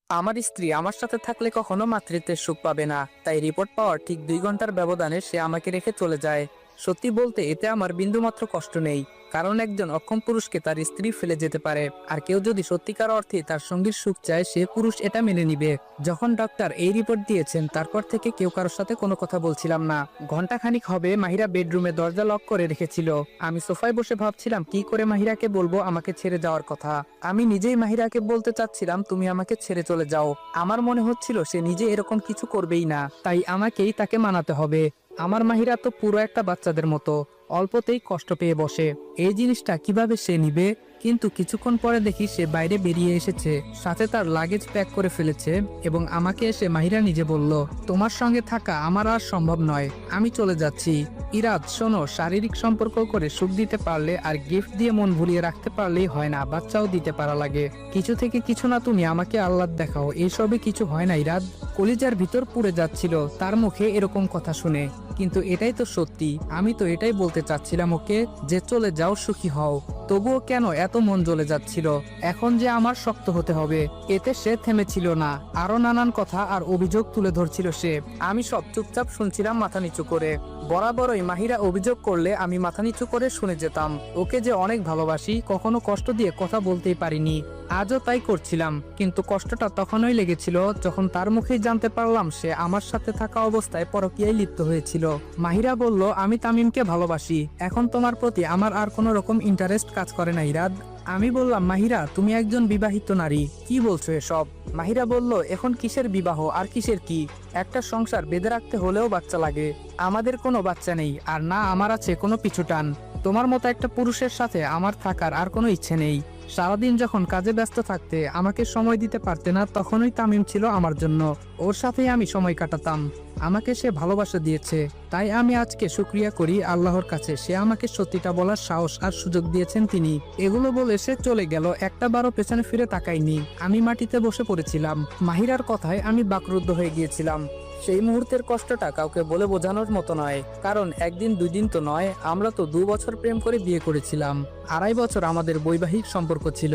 আমার স্ত্রী আমার সাথে থাকলে কখনো মাতৃত্বের সুখ পাবে না, তাই রিপোর্ট পাওয়ার ঠিক 2 ঘন্টার ব্যবধানে সে আমাকে রেখে চলে যায়। সত্যি বলতে এতে আমার বিন্দুমাত্র কষ্ট নেই, কারণ একজন অক্ষম পুরুষকে তার স্ত্রী ফেলে যেতে পারে, আর কেউ যদি সত্যিকার অর্থে তার সঙ্গীর সুখ চায় সে পুরুষ এটা মেনে নিবে। যখন ডাক্তার এই রিপোর্ট দিয়েছেন তারপর থেকে কেউ কারোর সাথে কোনো কথা বলছিলাম না। ঘন্টাখানিক হবে মাহিরা বেডরুমে দরজা লক করে রেখেছিল। আমি সোফায় বসে ভাবছিলাম কি করে মাহিরাকে বলবো আমাকে ছেড়ে যাওয়ার কথা। আমি নিজেই মাহিরাকে বলতে চাচ্ছিলাম তুমি আমাকে ছেড়ে চলে যাও। আমার মনে হচ্ছিল সে নিজে এরকম কিছু করবেই না, তাই আমাকেই তাকে মানাতে হবে। আমার মাহিরা তো পুরো একটা বাচ্চাদের মতো, অল্পতেই কষ্ট পেয়ে বসে। এই জিনিসটা কিভাবে সে নিবে? কিন্তু কিছুক্ষণ পরে দেখি সে বাইরে বেরিয়ে এসেছে, সাথে তার লাগেজ প্যাক করে ফেলেছে এবং আমাকে এসে মাহিরা নিজে বলল, তোমার সঙ্গে থাকা আমার আর সম্ভব নয়, আমি চলে যাচ্ছি। ইরাদ শোনো, শারীরিক সম্পর্ক করে সুখ দিতে পারলে আর গিফট দিয়ে মন ভুলিয়ে রাখতে পারলেই হয় না, বাচ্চাও দিতে পারা লাগে। কিছু থেকে কিছু না তুমি আমাকে আহ্লাদ দেখাও, এইসবে কিছু হয় না ইরাদ। কলিজার ভিতর পুড়ে যাচ্ছিল তার মুখে এরকম কথা শুনে, কিন্তু এটাই তো সত্যি। আমি তো এটাই বলতে চাচ্ছিলাম ওকে, যে চলে যাও, সুখী হও। তবুও কেন এত মন জ্বলে যাচ্ছিল? এখন যে আমার শক্ত হতে হবে, এতে সে থেমেছিল না। আরো নানান কথা আর অভিযোগ তুলে ধরছিল সে। আমি সব চুপচাপ শুনছিলাম মাথা নিচু করে। বরাবরই মাহিরা অভিযোগ করলে আমি মাথা নিচু করে শুনে যেতাম। ওকে যে অনেক ভালোবাসি, কখনো কষ্ট দিয়ে কথা বলতেই পারিনি। আজও তাই করছিলাম, কিন্তু কষ্টটা তখনই লেগেছিল যখন তার মুখেই জানতে পারলাম সে আমার সাথে থাকা অবস্থায় পরকীয়ায় লিপ্ত হয়েছিল। মাহিরা বলল, আমি তামিমকে ভালোবাসি, এখন তোমার প্রতি আমার আর কোনো রকম ইন্টারেস্ট কাজ করে না ইরাদ। আমি বললাম, মাহিরা তুমি একজন বিবাহিত নারী, কি বলছো এসব? মাহিরা বলল, এখন কিসের বিবাহ আর কিসের কি, একটা সংসার বেঁধে রাখতে হলেও বাচ্চা লাগে। আমাদের কোনো বাচ্চা নেই, আর না আমার আছে কোনো পিছুটান। তোমার মতো একটা পুরুষের সাথে আমার থাকার আর কোনো ইচ্ছে নেই। সারাদিন যখন কাজে ব্যস্ত থাকতে আমাকে সময় দিতে পারতে না, তখনই তামিম ছিল আমার জন্য। ওর সাথেই আমি সময় কাটাতাম। আমাকে সে ভালোবাসা দিয়েছে, তাই আমি আজকে শুকরিয়া করি আল্লাহর কাছে, সে আমাকে সত্যিটা বলার সাহস আর সুযোগ দিয়েছেন তিনি। এগুলো বলে সে চলে গেল, একটা বারও পেছনে ফিরে তাকাইনি। আমি মাটিতে বসে পড়েছিলাম। মাহিরার কথায় আমি বাকরুদ্ধ হয়ে গিয়েছিলাম। সেই মুহূর্তের কষ্টটা কাউকে বলে বোঝানোর মতো নয়, কারণ একদিন দুই দিন তো নয়, আমরা তো 2 বছর প্রেম করে বিয়ে করেছিলাম। 2.5 বছর আমাদের বৈবাহিক সম্পর্ক ছিল।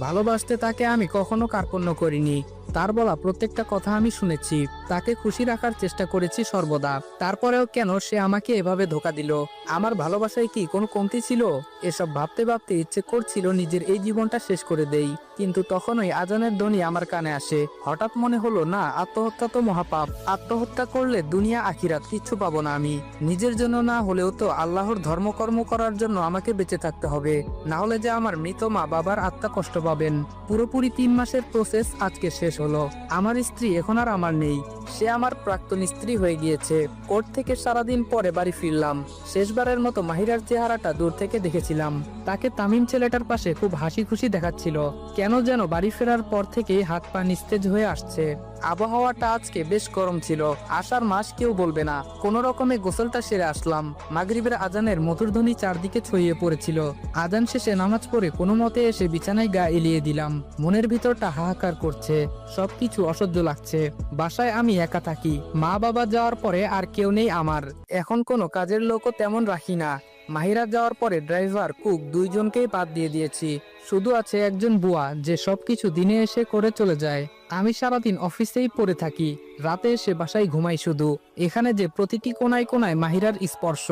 ভালোবাসতে তাকে আমি কখনো কার্পণ্য করিনি। তার বলা প্রত্যেকটা কথা আমি শুনেছি, তাকে খুশি রাখার চেষ্টা করেছি সর্বদা। তারপরেও কেন সে আমাকে এভাবে ধোঁকা দিল? আমার ভালোবাসায় কি কোনো কমতি ছিল? এসব ভাবতে ভাবতে ইচ্ছে করছিল নিজের এই জীবনটা শেষ করে দেই, কিন্তু তখনই আজানের ধ্বনি আমার কানে আসে। হঠাৎ মনে হলো, না, আত্মহত্যা তো মহাপাপ। আত্মহত্যা করলে দুনিয়া আখিরাত কিচ্ছু পাবো না আমি। নিজের জন্য না হলেও তো আল্লাহর ধর্মকর্ম করার জন্য আমাকে বেঁচে থাকতে হবে, না হলে যে আমার মৃত মা বাবার আত্মা কষ্ট পাবেন। পুরোপুরি 3 মাসের প্রসেস আজকে শেষ হলো। আমার স্ত্রী এখন আর আমার নেই, সে আমার প্রাক্তন স্ত্রী হয়ে গিয়েছে। কোর্ট থেকে সারাদিন পরে বাড়ি ফিরলাম। শেষবারের মতো মাহিরার চেহারাটা দূর থেকে দেখেছিলাম। তাকে তামিম ছেলেটার পাশে খুব হাসি খুশি দেখাচ্ছিল। কেন যেন বাড়ি ফেরার পর থেকেই হাত পা নিস্তেজ হয়ে আসছে। আবহাওয়াটা আজকে বেশ গরম ছিল, আষাঢ় মাস কেউ বলবে না। কোনো রকমে গোসলটা সেরে আসলাম। মাগরিবের আজানের মধুর ধ্বনি চারদিকে ছড়িয়ে পড়েছিল। আজান শেষে নামাজ পড়ে কোনো মতে এসে বিছানায় গা এলিয়ে দিলাম। মনের ভিতরটা হাহাকার করছে, সবকিছু অসহ্য লাগছে। বাসায় আমি একা থাকি, মা বাবা যাওয়ার পরে আর কেউ নেই আমার। এখন কোনো কাজের লোকও তেমন রাখি না। মাহিরা যাওয়ার পরে ড্রাইভার, কুক দুইজনকেই বাদ দিয়ে দিয়েছি। শুধু আছে একজন বুয়া, যে সবকিছু দিনে এসে করে চলে যায়। আমি সারাদিন অফিসেই পড়ে থাকি, রাতে এসে বাসায় ঘুমাই শুধু। এখানে যে প্রতিটি কোনায় কোনায় মাহিরার স্পর্শ,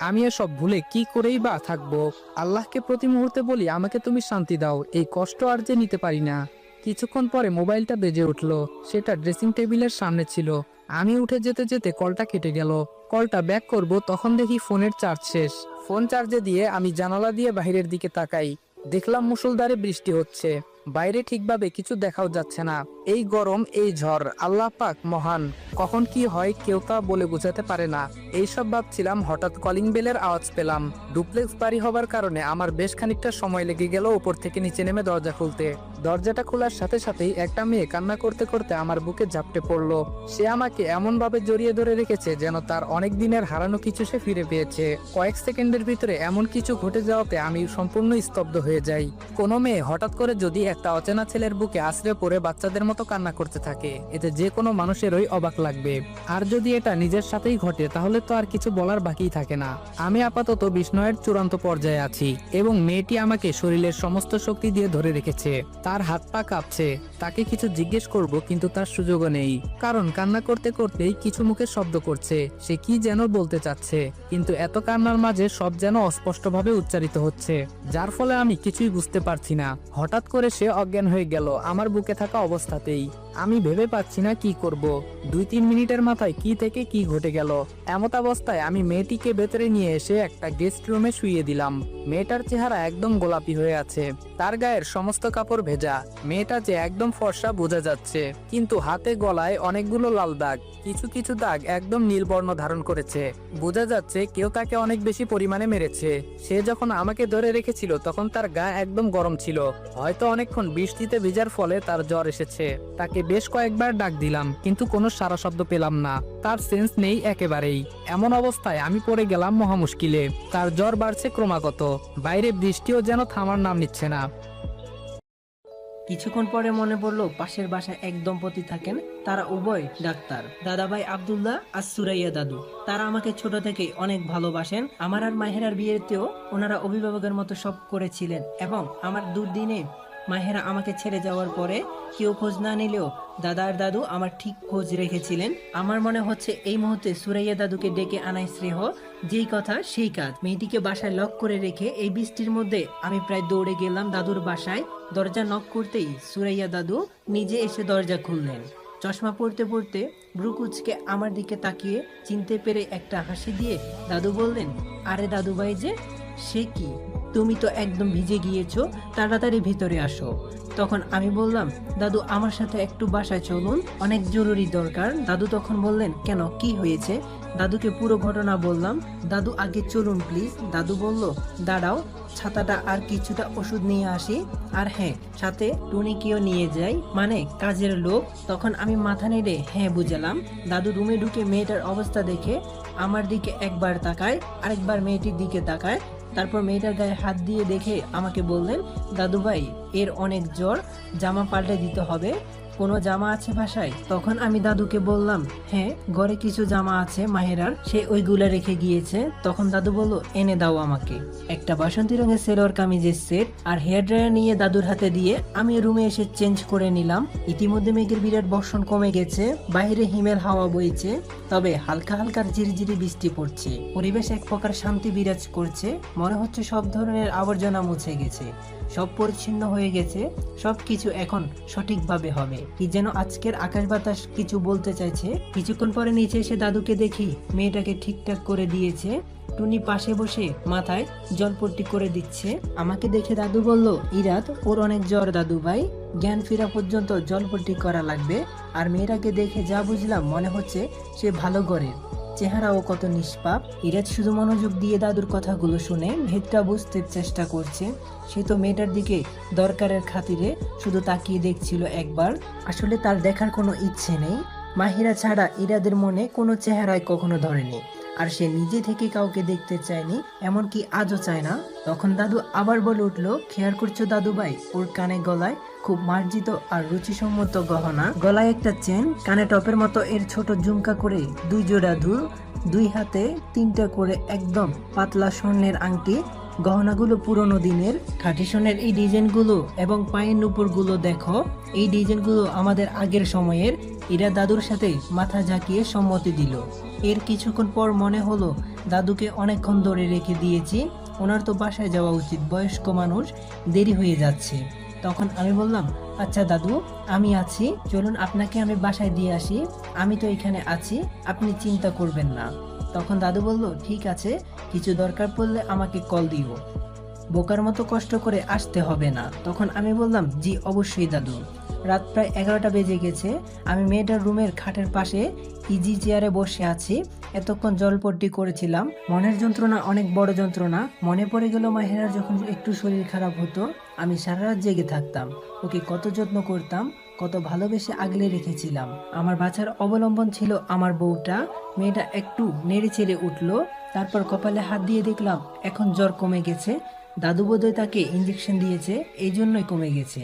আমি এসব ভুলে কি করেই বা থাকবো? আল্লাহকে প্রতি মুহূর্তে বলি, আমাকে তুমি শান্তি দাও, এই কষ্ট আর যে নিতে পারি না। কিছুক্ষণ পরে মোবাইলটা বেজে উঠলো। সেটা ড্রেসিং টেবিলের সামনে ছিল। আমি উঠে যেতে যেতে কলটা কেটে গেল। কলটা ব্যাক করব, তখন দেখি ফোনের চার্জ শেষ। ফোন চার্জে দিয়ে আমি জানালা দিয়ে বাইরের দিকে তাকাই। দেখলাম মুষলধারে বৃষ্টি হচ্ছে। বাইরে ঠিকভাবে কিছু দেখাও যাচ্ছে না। এই গরম, এই ঝড়, আল্লাহ পাক মহান। কখন কি হয় কেউ তা বলে বোঝাতে পারে না। এইসব ভাবছিলাম, হঠাৎ কলিং বেলের আওয়াজ পেলাম। ডুপ্লেক্স বাড়ি হবার কারণে আমার বেশ খানিকটা সময় লেগে গেল উপর থেকে নিচে নেমে দরজা খুলতে। দরজাটা খোলার সাথে সাথেই একটা মেয়ে কান্না করতে করতে আমার বুকে ঝাপটে পড়লো। সে আমাকে এমন ভাবে জড়িয়ে ধরে রেখেছে যেন তার অনেক দিনের হারানো কিছু সে ফিরে পেয়েছে। কয়েক সেকেন্ডের ভিতরে এমন কিছু ঘটে যাওয়াতে আমি সম্পূর্ণ স্তব্ধ হয়ে যাই। কোনো মেয়ে হঠাৎ করে যদি একটা অচেনা ছেলের বুকে আশ্রয় পড়ে বাচ্চাদের মতো কান্না করতে থাকে, এতে যে কোনো মানুষেরই অবাক লাগবে। আর যদি এটা নিজের সাথেই ঘটে, তাহলে তো আর কিছু বলার বাকিই থাকে না। আমি আপাতত বিস্ময়ের চূড়ান্ত পর্যায়ে আছি এবং মেয়েটি আমাকে শরীরের সমস্ত শক্তি দিয়ে ধরে রেখেছে। তার হাত পা কাঁপছে। তাকে কিছু জিজ্ঞেস করব কিন্তু তার সুযোগও নেই, কারণ কান্না করতে করতেই কিছু মুখে শব্দ করছে। সে কি যেন বলতে চাচ্ছে, কিন্তু এত কান্নার মাঝে সব যেন অস্পষ্টভাবে উচ্চারিত হচ্ছে, যার ফলে আমি কিছুই বুঝতে পারছি না। হঠাৎ করে সে অজ্ঞান হয়ে গেল আমার বুকে থাকা অবস্থাতেই। আমি ভেবে পাচ্ছি না কি করব। 2-3 মিনিটের মাথায় কি থেকে কি ঘটে গেল। এমত অবস্থায় আমি মেয়েটিকে ভেতরে নিয়ে এসে একটা গেস্ট রুমে শুইয়ে দিলাম। মেয়েটার চেহারা একদম গোলাপি হয়ে আছে, তার গায়ের সমস্ত কাপড় ভেজা। মেয়েটা যে একদম ফর্সা বোঝা যাচ্ছে, কিন্তু হাতে গলায় অনেকগুলো লাল দাগ, কিছু কিছু দাগ একদম নীল বর্ণ ধারণ করেছে। বোঝা যাচ্ছে কেউ তাকে অনেক বেশি পরিমাণে মেরেছে। সে যখন আমাকে ধরে রেখেছিল তখন তার গা একদম গরম ছিল, হয়তো অনেকক্ষণ বৃষ্টিতে ভিজার ফলে তার জ্বর এসেছে। তাকে বেশ কয়েকবার ডাক দিলাম কিন্তু কোনো সাড়া শব্দ পেলাম না। তার সেন্স নেই একেবারেই। এমন অবস্থায় আমি পড়ে গেলাম মহা মুশকিলে। তার জ্বর বাড়ছে ক্রমাগত, বাইরে বৃষ্টিও যেন থামার নাম নিচ্ছে না। কিছুক্ষণ পরে মনে পড়লো পাশের বাসায় এক দম্পতি থাকেন, তারা উভয় ডাক্তার, দাদাভাই আব্দুল্লাহ আর সুরাইয়া দাদু। তারা আমাকে ছোট থেকে অনেক ভালোবাসেন। আমার আর মাহেরার বিয়েতেও ওনারা অভিভাবকের মতো সব করেছিলেন, এবং আমার দুর্দিনে মাহেরা আমাকে ছেড়ে যাওয়ার পরে কেউ খোঁজ না নিলেও দাদা আর দাদু আমার ঠিক খোঁজ রেখেছিলেন। আমার মনে হচ্ছে এই মুহূর্তে সুরাইয়া দাদুকে ডেকে আনাই শ্রেয়। যেই কথা সেই কাজ। মেয়েটিকে বাসায় লক করে রেখে এই বৃষ্টির মধ্যে আমি প্রায় দৌড়ে গেলাম দাদুর বাসায়। দরজা নক করতেই সুরাইয়া দাদু নিজে এসে দরজা খুললেন। চশমা পড়তে পড়তে ব্রুকুচকে আমার দিকে তাকিয়ে চিনতে পেরে একটা হাসি দিয়ে দাদু বললেন, আরে দাদু ভাই যে, সে কি, তুমি তো একদম ভিজে গিয়েছো, তাড়াতাড়ি ভিতরে আসো। তখন আমি বললাম, দাদু আমার সাথে একটু বাসায় চলুন, অনেক জরুরি দরকার। দাদু তখন বললেন, কেন, কি হয়েছে? দাদুকে পুরো ঘটনা বললাম। দাদু, আগে চলুন প্লিজ। দাদু বলল, দাঁড়াও, ছাতাটা আর কিছুটা ওষুধ নিয়ে আসি, আর হ্যাঁ, সাথে টুনিকেও নিয়ে যাই, মানে কাজের লোক। তখন আমি মাথা নেড়ে হ্যাঁ বুঝালাম। দাদু রুমে ঢুকে মেয়েটার অবস্থা দেখে আমার দিকে একবার তাকায়, আরেকবার মেয়েটির দিকে তাকায়, তারপর মেয়েটার গায়ে হাত দিয়ে দেখে আমাকে বললেন, দাদু ভাই, এর অনেক জ্বর, জামা পাল্টে দিতে হবে। কোনো জামা আছে বাসায়? তখন আমি দাদুকে বললাম, হ্যাঁ, ঘরে কিছু জামা আছে মাহেরার, সে ওইগুলা রেখে গিয়েছে। তখন দাদু বলল, এনে দাও আমাকে। একটা বাসন্তী রঙের সেলোয়ার কামিজের সেট আর হেয়ার ড্রায়ার নিয়ে দাদুর হাতে দিয়ে আমি রুমে এসে চেঞ্জ করে নিলাম। ইতিমধ্যে মেঘের বিরাট বর্ষণ কমে গেছে, বাইরে হিমেল হাওয়া বইছে, তবে হালকা হালকা ঝিরিঝিরি বৃষ্টি পড়ছে। পরিবেশ এক প্রকার শান্তি বিরাজ করছে। মনে হচ্ছে সব ধরনের আবর্জনা মুছে গেছে, সব পরিচ্ছন্ন হয়ে গেছে, সবকিছু এখন সঠিকভাবে হবে। কি যেন আজকের আকাশ বাতাস কিছু বলতে চাইছে। কিছুক্ষণ পরে নিচে এসে দাদুকে দেখি মেয়েটাকে ঠিকঠাক করে দিয়েছে। টুনি পাশে বসে মাথায় জলপট্টি করে দিচ্ছে। আমাকে দেখে দাদু বলল, ইরাত, ওর অনেক জ্বর দাদু ভাই, জ্ঞান ফেরা পর্যন্ত জলপট্টি করা লাগবে। আর মেয়েটাকে দেখে যা বুঝলাম, মনে হচ্ছে সে ভালো ঘরের, চেহারাও কত নিষ্পাপ। ইরাত শুধু মনোযোগ দিয়ে দাদুর কথাগুলো শুনে ভেদটা বুঝতে চেষ্টা করছে। সে তো মেয়েটার দিকে দরকারের খাতিরে শুধু তাকিয়ে দেখছিল একবার। আসলে তার দেখার কোনো ইচ্ছে নেই। মাহিরা ছাড়া ইরাদের মনে কোনো চেহারায় কখনো ধরেনি, আর সে নিজে থেকে কাউকে দেখতে চায়নি, এমনকি আজও চায় না। তখন দাদু আবার বলে উঠলো, খেয়াল করছো দাদু ভাই, ওর কানে গলায় খুব মার্জিত আর রুচিসম্মত গহনা, গলায় একটা চেন, কানে টপের মতো এর ছোট ঝুমকা করে 2 জোড়া দুল, 2 হাতে 3টা করে একদম পাতলা স্বর্ণের আংটি। গহনাগুলো পুরনো দিনের, খাঁটি সোনার এই ডিজাইনগুলো এবং পায়ের নুপুরগুলো দেখো, এই ডিজাইনগুলো আমাদের আগের সময়ের। এরা দাদুর সাথে মাথা ঝাঁকিয়ে সম্মতি দিল। এর কিছুক্ষণ পর মনে হলো দাদুকে অনেকক্ষণ ধরে রেখে দিয়েছি, ওনার তো বাসায় যাওয়া উচিত, বয়স্ক মানুষ, দেরি হয়ে যাচ্ছে। তখন আমি বললাম, আচ্ছা দাদু, আমি আছি, চলুন আপনাকে আমি বাসায় দিয়ে আসি, আমি তো এখানে আছি, আপনি চিন্তা করবেন না। তখন দাদু বলল, ঠিক আছে, কিছু দরকার পড়লে আমাকে কল দিও, বোকার মতো কষ্ট করে আসতে হবে না। তখন আমি বললাম, জি অবশ্যই দাদু। রাত প্রায় 11টা বেজে গেছে। আমি মেয়েটার রুমের খাটের পাশে ইজি চেয়ারে বসে আছি। এতক্ষণ জলপট্টি করেছিলাম। মনের যন্ত্রণা অনেক বড় যন্ত্রণা। মনে পড়ে গেল মাহেরার যখন একটু শরীর খারাপ হতো আমি সারা রাত জেগে থাকতাম, ওকে কত যত্ন করতাম, কত ভালোবেসে আগলে রেখেছিলাম। আমার বাচ্চার অবলম্বন ছিল আমার বউটা। মেয়েটা একটু নেড়ে চেড়ে উঠলো, তারপর কপালে হাত দিয়ে দেখলাম এখন জ্বর কমে গেছে। দাদু বোধহয় তাকে ইঞ্জেকশন দিয়েছে, এই জন্যই কমে গেছে।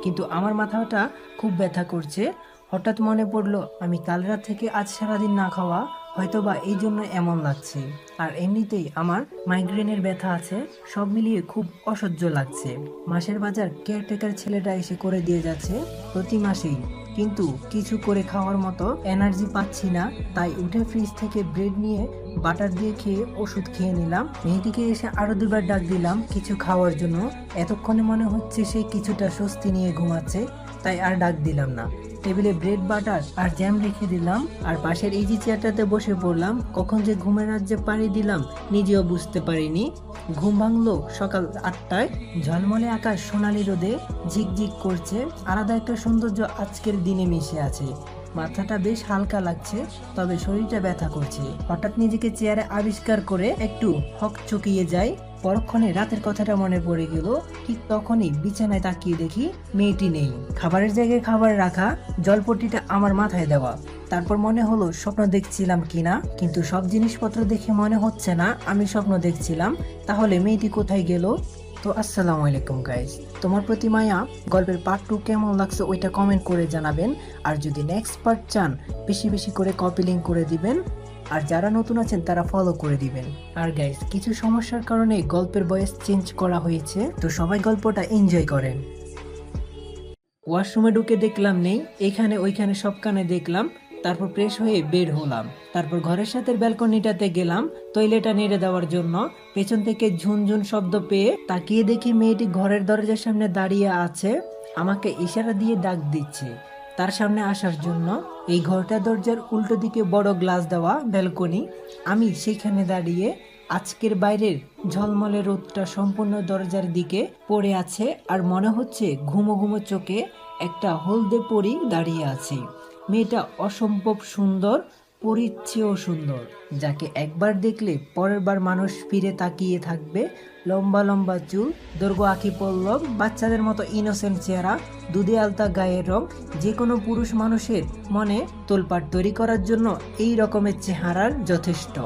কিন্তু আমার মাথাটা খুব ব্যথা করছে। হঠাৎ মনে পড়লো আমি কাল রাত থেকে আজ সারাদিন না খাওয়া হয়তোবা এই জন্য এমন লাগছে। আর এমনিতেই আমার মাইগ্রেনের ব্যথা আছে, সব মিলিয়ে খুব অসহ্য লাগছে। মাসের বাজার কেয়ারটেকার ছেলেটা এসে করে দিয়ে যাচ্ছে প্রতি মাসেই, কিন্তু কিছু করে খাওয়ার মতো এনার্জি পাচ্ছি না। তাই উঠে ফ্রিজ থেকে ব্রেড নিয়ে বাটার দিয়ে খেয়ে ওষুধ খেয়ে নিলাম। মেয়েটিকে এসে আরো দুবার ডাক দিলাম কিছু খাওয়ার জন্য। এতক্ষণে মনে হচ্ছে সে কিছুটা স্বস্তি নিয়ে ঘুমাচ্ছে, তাই আর ডাক দিলাম না। টেবিলে ব্রেড বাটার আর জ্যাম রেখে দিলাম, আর পাশের ইজি চেয়ারটাতে বসে পড়লাম। কখন যে ঘুমের রাজ্যে পাড়ি দিলাম নিজেও বুঝতে পারিনি। ঘুম ভাঙলো সকাল 8টায়। ঝলমলে আকাশ সোনালি রোদে ঝিকঝিক করছে, আলাদা একটা সৌন্দর্য আজকের দিনে মিশে আছে। মাথাটা বেশ হালকা লাগছে, তবে শরীরটা ব্যথা করছে। হঠাৎ নিজেকে চেয়ারে আবিষ্কার করে একটু হকচকিয়ে যাই। পরক্ষণে রাতের কথাটা মনে পড়ে গেল। ঠিক তখনই বিছানায় তাকিয়ে দেখি মেয়েটি নেই। খাবারের জায়গায় খাবার রাখা, জলপট্টিটা আমার মাথায় দেওয়া। তারপর মনে হলো স্বপ্ন দেখছিলাম কিনা, কিন্তু সব জিনিসপত্র দেখে মনে হচ্ছে না আমি স্বপ্ন দেখছিলাম। তাহলে মেয়েটি কোথায় গেল? তো আসসালামু আলাইকুম গাইস, তোমার প্রতি মায়া গল্পের পার্ট 2 কেমন লাগছে ওইটা কমেন্ট করে জানাবেন। আর যদি নেক্সট পার্ট চান বেশি বেশি করে কপি লিঙ্ক করে দিবেন, আর যারা নতুন আছেন তারা ফলো করে দিবেন। আর গাইস, কিছু সমস্যার কারণে গল্পের ভয়েস চেঞ্জ করা হয়েছে, তো সবাই গল্পটা এনজয় করেন। ওয়াশরুমে ঢুকে দেখলাম নেই, এখানে ওইখানে সবখানে দেখলাম। তারপর ফ্রেশ হয়ে বের হলাম। তারপর ঘরের সাথে ব্যালকনিটাতে গেলাম টয়লেটটা নেড়ে দেওয়ার জন্য। পেছন থেকে ঝুনঝুন শব্দ পেয়ে তাকিয়ে দেখি মেয়েটি ঘরের দরজার সামনে দাঁড়িয়ে আছে, আমাকে ইশারা দিয়ে ডাক দিচ্ছে তার সামনে আসার জন্য। এই ঘরটা দরজার উল্টো দিকে বড় গ্লাস দেওয়া ব্যালকনি। আমি সেখানে দাঁড়িয়ে, আজকের বাইরের ঝলমলে রোদটা সম্পূর্ণ দরজার দিকে পড়ে আছে, আর মনে হচ্ছে ঘুমো ঘুমো চোখে একটা হলদে পরী দাঁড়িয়ে আছে। মেয়েটা অসম্ভব সুন্দর, পরীর চেয়েও সুন্দর, যাকে একবার দেখলে পরের বার মানুষ ফিরে তাকিয়ে থাকবে। লম্বা লম্বা চুল, দৈর্ঘ্য আঁখি পল্লব, বাচ্চাদের মতো ইনোসেন্ট চেহারা, দুধে আলতা গায়ের রং। যে কোনো পুরুষ মানুষের মনে তোলপাড় তৈরি করার জন্য এই রকমের চেহারার যথেষ্ট।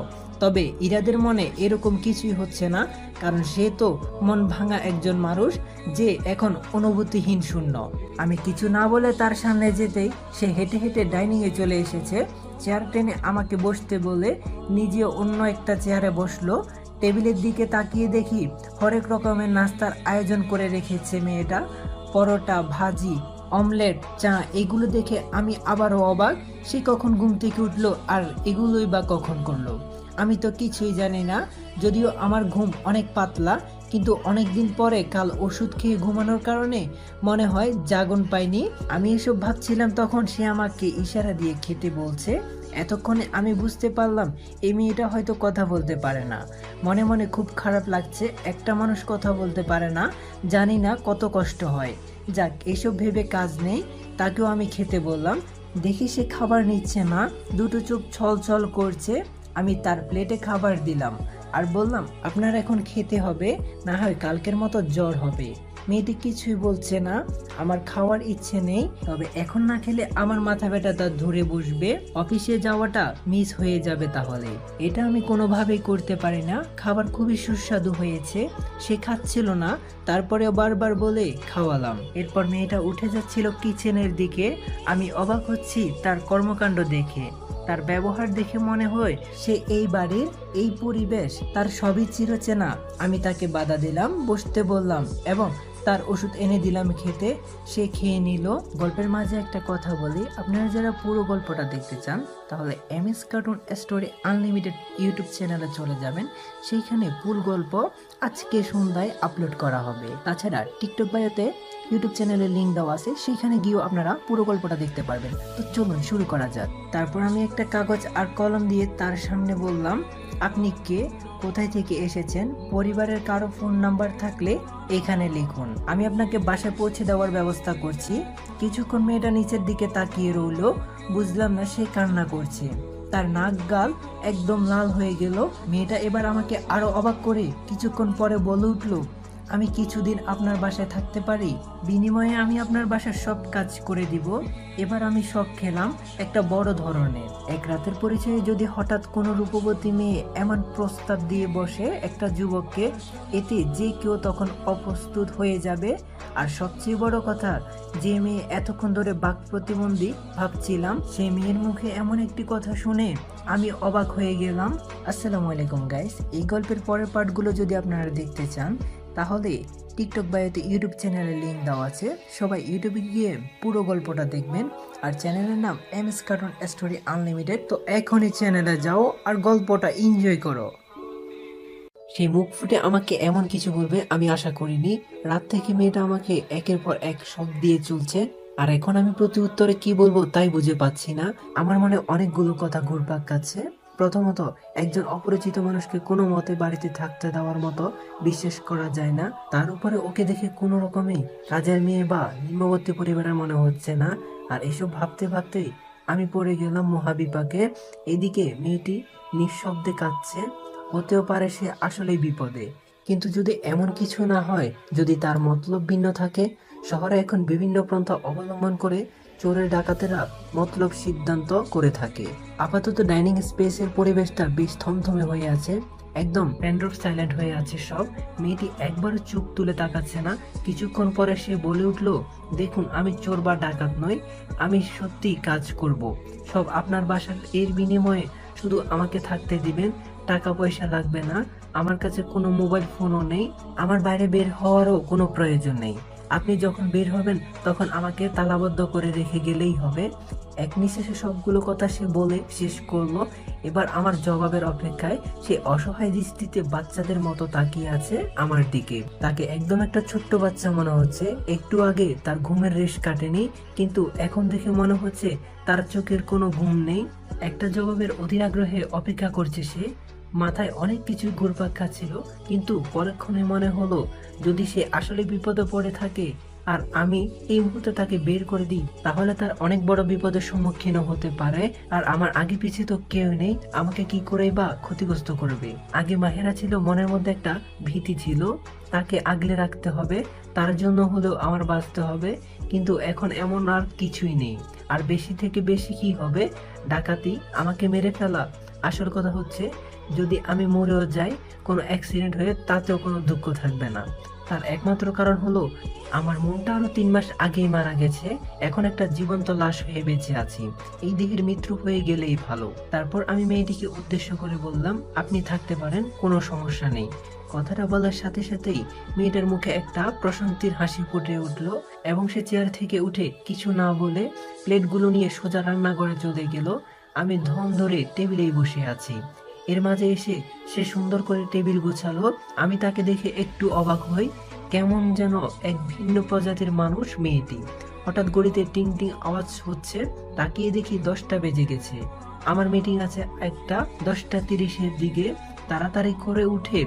তবে ইরাদের মনে এরকম কিছুই হচ্ছে না, কারণ সে তো মন ভাঙা একজন মানুষ, যে এখন অনুভূতিহীন শূন্য। আমি কিছু না বলে তার সামনে যেতেই সে হেঁটে হেঁটে ডাইনিংয়ে চলে এসেছে। চেয়ার টেনে আমাকে বসতে বলে নিজে অন্য একটা চেয়ারে বসলো। টেবিলের দিকে তাকিয়ে দেখি হরেক রকমের নাস্তার আয়োজন করে রেখেছে মেয়েটা। পরোটা, ভাজি, অমলেট, চা, এগুলো দেখে আমি আবারও অবাক। সে কখন ঘুম থেকে উঠলো আর এগুলোই বা কখন করলো? আমি তো কিছুই জানি না। যদিও আমার ঘুম অনেক পাতলা, কিন্তু অনেক দিন পরে কাল ওষুধ খেয়ে ঘুমানোর কারণে মনে হয় জাগন পাইনি। আমি এসব ভাবছিলাম, তখন সে আমাকে ইশারা দিয়ে খেতে বলছে। এতক্ষণে আমি বুঝতে পারলাম এই মেয়েটা হয়তো কথা বলতে পারে না। মনে মনে খুব খারাপ লাগছে, একটা মানুষ কথা বলতে পারে না, জানি না কত কষ্ট হয়। যাক, এসব ভেবে কাজ নেই। তাকেও আমি খেতে বললাম। দেখি সে খাবার নিচ্ছে না, দুটো চোখ ছল ছল করছে। আমি তার প্লেটে খাবার দিলাম আর বললাম, আপনার এখন খেতে হবে, না হয় কালকের মতো জ্বর হবে। মেয়েটি কিছুই বলছে না। আমার খাওয়ার ইচ্ছে নেই, তবে এখন না খেলে আমার মাথা ব্যথাটা ধরে বসবে, অফিসে যাওয়াটা মিস হয়ে যাবে। তাহলে এটা আমি কোনোভাবেই করতে পারি না। খাবার খুবই সুস্বাদু হয়েছে। সে খাচ্ছিল না, তারপরেও বারবার বলে খাওয়ালাম। এরপর মেয়েটা উঠে যাচ্ছিল কিচেনের দিকে। আমি অবাক হচ্ছি তার কর্মকাণ্ড দেখে। তার ব্যবহার দেখে মনে হয় সে এই বাড়ির, এই পরিবেশ তার সবই চিরচেনা। আমি তাকে বাধা দিলাম, বসতে বললাম এবং তার ওষুধ এনে দিলাম খেতে। সে খেয়ে নিল। গল্পের মাঝে একটা কথা বলি, আপনারা যারা পুরো গল্পটা দেখতে চান তাহলে MS cartoon story unlimited YouTube চ্যানেলে চলে যাবেন। সেইখানে ফুল গল্প আজকে সন্ধ্যায় আপলোড করা হবে। তাছাড়া টিকটক বায়োতে ইউটিউব চ্যানেলের লিঙ্ক দেওয়া আছে, সেইখানে গিয়েও আপনারা পুরো গল্পটা দেখতে পারবেন। তো চলুন শুরু করা যাক। তারপর আমি একটা কাগজ আর কলম দিয়ে তার সামনে বললাম, আপনি কে, কোথায় থেকে এসেছেন, পরিবারের কারো ফোন নাম্বার থাকলে এখানে লিখুন, আমি আপনাকে বাসায় পৌঁছে দেওয়ার ব্যবস্থা করছি। কিছুক্ষণ মেয়েটা নিচের দিকে তাকিয়ে রইল। বুঝলাম না সে কান্না করছে। তার নাক গাল একদম লাল হয়ে গেল। মেয়েটা এবার আমাকে আরো অবাক করে কিছুক্ষণ পরে বলে উঠলো, আমি কিছুদিন আপনার বাসায় থাকতে পারি? বিনিময়ে আমি আপনার বাসার সব কাজ করে দিব। এবার আমি শখ খেলাম একটা বড় ধরনের। এক রাতের পরিচয়ে যদি হঠাৎ কোনো রূপবতী মেয়ে এমন প্রস্তাব দিয়ে বসে একটা যুবককে, এতে যে কেউ তখন অপ্রস্তুত হয়ে যাবে। আর সবচেয়ে বড় কথা, যে মেয়ে এতক্ষণ ধরে বাক প্রতিবন্ধী ভাবছিলাম, সেই মেয়ের মুখে এমন একটি কথা শুনে আমি অবাক হয়ে গেলাম। আসসালামু আলাইকুম গাইস, এই গল্পের পরের পার্টগুলো যদি আপনারা দেখতে চান তাহলে টিকটক বায়োতে ইউটিউব চ্যানেলের লিঙ্ক দেওয়া আছে, সবাই ইউটিউবে গিয়ে পুরো গল্পটা দেখবেন। আর চ্যানেলের নাম এমএস কার্টুন স্টোরি আনলিমিটেড। তো এখনই চ্যানেলে যাও আর গল্পটা এনজয় করো। সেই মুখ ফুটে আমাকে এমন কিছু বলবে আমি আশা করিনি। রাত থেকে মেয়েটা আমাকে একের পর এক শখ দিয়ে চলছে, আর এখন আমি প্রতি উত্তরে কি বলবো তাই বুঝে পাচ্ছি না। আমার মনে অনেকগুলো কথা ঘুরপাক খাচ্ছে। প্রথমত, একজন অপরিচিত মানুষকে কোনো মতে বাড়িতে থাকতে দেওয়ার মতো বিশ্বাস করা যায় না। তার উপরে ওকে দেখে কোনো রকমে কাজের মেয়ে বা নিম্নবর্তী পরিবারের মনে হচ্ছে না। আর এসব ভাবতে ভাবতেই আমি পড়ে গেলাম মহাবিপাকে। এদিকে মেয়েটি নিঃশব্দে কাঁদছে, হতেও পারে সে আসলেই বিপদে। কিন্তু যদি এমন কিছু না হয়, যদি তার মতলব ভিন্ন থাকে। শহরে এখন বিভিন্ন পন্থা অবলম্বন করে চোরের ডাকাতেরা মতলব সিদ্ধান্ত করে থাকে। আপাতত ডাইনিং স্পেসের পরিবেশটা বেশ থমথমে হয়ে আছে, একদম প্যান্ড্রপ সাইলেন্ট হয়ে আছে সব। মেয়েটি একবারও চোখ তুলে তাকাচ্ছে না। কিছুক্ষণ পরে সে বলে উঠলো, দেখুন আমি চোর বা ডাকাত নই, আমি সত্যি কাজ করব। সব আপনার বাসার, এর বিনিময়ে শুধু আমাকে থাকতে দিবেন, টাকা পয়সা লাগবে না। আমার কাছে কোনো মোবাইল ফোনও নেই, আমার বাইরে বের হওয়ারও কোনো প্রয়োজন নেই। আপনি যখন বের হবেন তখন আমাকে তালাবদ্ধ করে রেখে গেলেই হবে। এক নিঃশ্বাসে সবগুলো কথা সে বলে শেষ করলো। এবার আমার জবাবের অপেক্ষায় সে অসহায় দৃষ্টিতে বাচ্চাদের মতো তাকিয়ে আছে আমার দিকে। তাকে একদম একটা ছোট্ট বাচ্চা মনে হচ্ছে। একটু আগে তার ঘুমের রেশ কাটেনি, কিন্তু এখন দেখে মনে হচ্ছে তার চোখের কোনো ঘুম নেই। একটা জবাবের অধীর আগ্রহে অপেক্ষা করছে সে। মাথায় অনেক কিছু ঘুরপাক খাচ্ছিল, কিন্তু পরক্ষণে মনে হলো যদি সে আসলে বিপদে পড়ে থাকে আর আমি এই মুহূর্তে তাকে বের করে দিই, তাহলে তার অনেক বড় বিপদের সম্মুখীন হতে পারে। আর আমার আগে পিছিয়ে তো কেউ নেই, আমাকে কি করেই বা ক্ষতিগ্রস্ত করবে। আগে মাহেরা ছিল, মনের মধ্যে একটা ভীতি ছিল, তাকে আগলে রাখতে হবে, তার জন্য হলেও আমার বাঁচতে হবে। কিন্তু এখন এমন আর কিছুই নেই। আর বেশি থেকে বেশি কি হবে? ডাকাতি, আমাকে মেরে ফেলা। আসল কথা হচ্ছে, যদি আমি মরেও যাই কোনো অ্যাক্সিডেন্ট হয়ে, তাতেও কোনো দুঃখ থাকবে না। তার একমাত্র কারণ হলো আমার মনটা আরো 3 মাস আগেই মারা গেছে, এখন একটা জীবন্ত লাশ হয়ে বেঁচে আছি। এই দেহের মৃত্যু হয়ে গেলেই ভালো। তারপর আমি মেয়েটিকে উদ্দেশ্য করে বললাম, আপনি থাকতে পারেন, কোনো সমস্যা নেই। কথাটা বলার সাথে সাথেই মেয়েটার মুখে একটা প্রশান্তির হাসি ফুটে উঠলো এবং সে চেয়ার থেকে উঠে কিছু না বলে প্লেটগুলো নিয়ে সোজা রান্নাঘরে চলে গেল। আমি ধন ধরে টেবিলেই বসে আছি। এর মাঝে এসে সে সুন্দর করে টেবিল গুছালো। আমি তাকে দেখে একটু অবাক হই, কেমন যেন এক ভিন্ন প্রজাতির মানুষ মেয়েটি। হঠাৎ ঘড়িতে টিং টিং আওয়াজ হচ্ছে, তাকিয়ে দেখি 10টা বেজে গেছে। আমার মিটিং আছে একটা 10টা 30-এর দিকে। তাড়াতাড়ি করে উঠে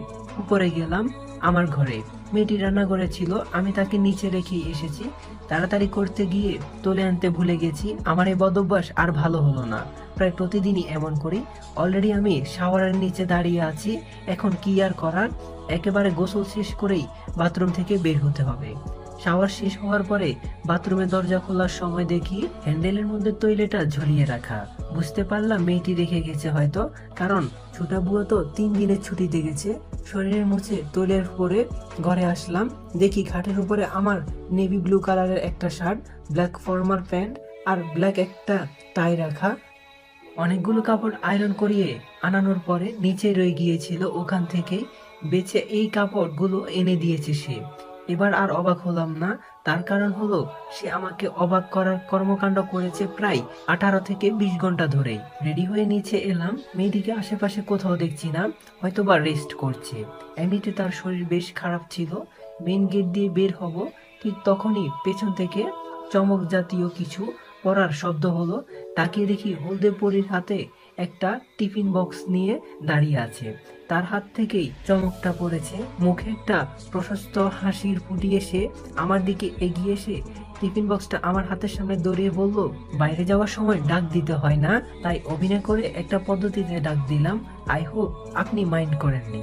উপরে গেলাম আমার ঘরে। মেয়েটি রান্নাঘরে ছিল, আমি তাকে নিচে রেখে এসেছি। তাড়াতাড়ি করতে গিয়ে তুলে আনতে ভুলে গেছি। আমার এই বদ অভ্যাস আর ভালো হলো না, প্রায় প্রতিদিনই এমন করি। অলরেডি আমি শাওয়ারের নিচে দাঁড়িয়ে আছি, এখন কি আর করার। একেবারে গোসল শেষ করেই বাথরুম থেকে বের হতে হবে। শাওয়ার শেষ হওয়ার পরে বাথরুমের দরজা খোলার সময় দেখি হ্যান্ডেলের মধ্যে তৈলেটা ঝুলিয়ে রাখা। বুঝতে পারলাম মেয়েটি রেখে গেছে হয়তো, কারণ ছোটা বুয়া তো 3 দিনের ছুটিতে গেছে। শরীরের মুছে তৈলের পরে ঘরে আসলাম, দেখি খাটের উপরে আমার নেভি ব্লু কালারের একটা শার্ট, ব্ল্যাক ফর্মাল প্যান্ট আর ব্ল্যাক একটা টাই রাখা। অনেকগুলো কাপড় আয়রন করিয়ে আনানোর পরে নিচে রয়ে গিয়েছিল, ওখান থেকে বেছে এই কাপড়গুলো এনে দিয়েছে সে। এবার আর অবাক হলাম না, তার কারণ হলো সে আমাকে অবাক করার কর্মকাণ্ড করেছে প্রায় 18 থেকে 20 ঘন্টা ধরেই। রেডি হয়ে নিচে এলাম, মেয়েটিকে আশেপাশে কোথাও দেখছি না, হয়তো বা রেস্ট করছে। এমনিতে তার শরীর বেশ খারাপ ছিল। মেন গেট দিয়ে বের হব, ঠিক তখনই পেছন থেকে চমক জাতীয় কিছু পড়ার শব্দ হলো। তাকিয়ে দেখি হলদে পরীর হাতে একটা টিফিন বক্স নিয়ে দাঁড়িয়ে আছে। তার হাত থেকেই চমকটা পড়েছে। মুখে একটা প্রশস্ত হাসির ফুটিয়ে সে আমার দিকে এগিয়ে এসে টিফিন বক্সটা আমার হাতের সামনে ধরিয়ে বলল, বাইরে যাওয়ার সময় ডাক দিতে হয় না, তাই অভিনয় করে একটা পদ্ধতিতে ডাক দিলাম। আই হোপ আপনি মাইন্ড করেননি।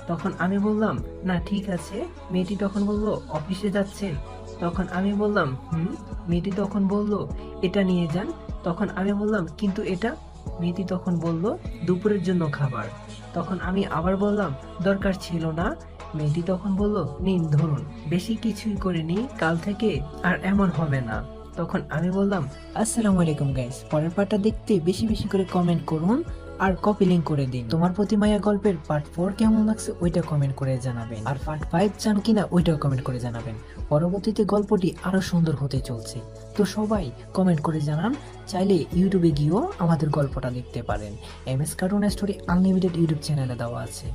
তখন আমি বললাম, না ঠিক আছে। মেয়েটি তখন বলল, অফিসে যাচ্ছেন? তখন আমি বললাম, হুম। মেয়েটি তখন বলল, এটা নিয়ে যান। তখন আমি বললাম, কিন্তু এটা? মেয়েটি তখন বলল, দুপুরের জন্য খাবার। তখন আমি আবার বললাম, দরকার ছিল না। মেয়েটি তখন বলল, নিন ধরুন, বেশি কিছুই করিনি, কাল থেকে আর এমন হবে না। তখন আমি বললাম, আসসালামু আলাইকুম গাইস, পরের পার্টটা দেখতে বেশি বেশি করে কমেন্ট করুন আর কপি লিঙ্ক করে দিন। তোমার প্রতি মায়া গল্পের পার্ট 4 কেমন লাগছে ওইটা কমেন্ট করে জানাবেন, আর পার্ট 5 চান কিনা ওইটাও কমেন্ট করে জানাবেন। পরবর্তীতে গল্পটি আরো সুন্দর হতে চলছে, তো সবাই কমেন্ট করে জানান। চাইলে ইউটিউবে গিয়েও আমাদের গল্পটা দেখতে পারেন, MS cartoon story unlimited YouTube চ্যানেলে দেওয়া আছে।